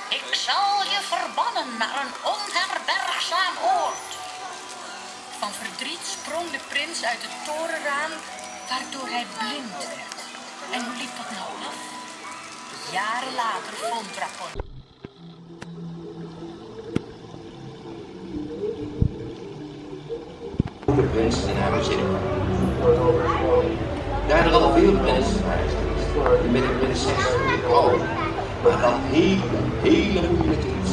Ik zal je verbannen naar een onherbergzaam oord. Van verdriet sprong de prins uit het torenraam, waardoor hij blind werd. En hoe liep dat nou af? Jaren later vond Rapunzel. De prins in haar bezitting. Daar er al veel prinsen met een prinses trouwen, maar dat hele moeilijke iets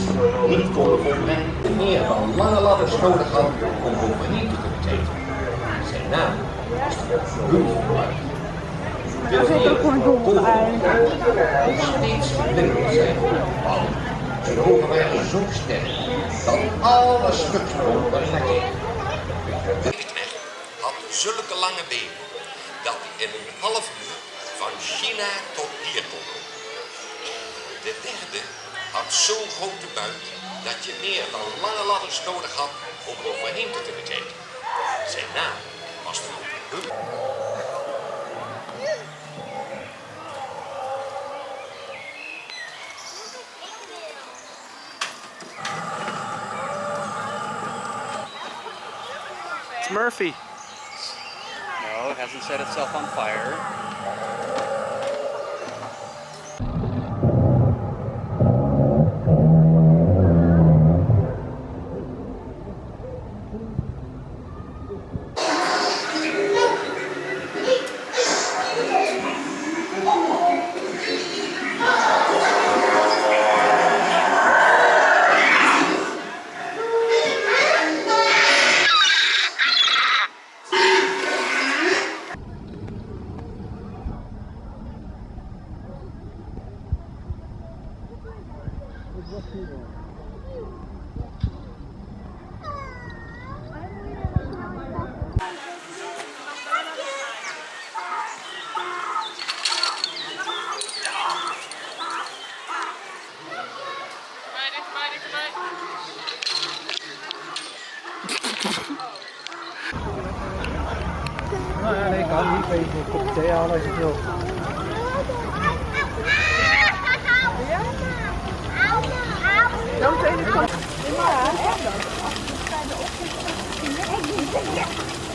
niet konden volbrengen, meer dan lange ladders nodig had om overheen te kunnen treden. Zijn naam was de Rapunzel. De wereld kon steeds blind zijn, want zijn ogen waren zo sterk dat alle schutsbronnen naar keken. De Longneck had zulke lange benen dat hij in een half uur van China tot hier kon. De derde had zo'n grote buik dat je meer dan lange ladders nodig had om overheen te kunnen kijken. Zijn naam was de Rapunzel. It's Murphy. No, it hasn't set itself on fire. Nou ja, nee, ik kan niet even een kopje thee halen als je wil. Dan kun je het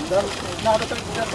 dan, nou, dat heb ik gezegd.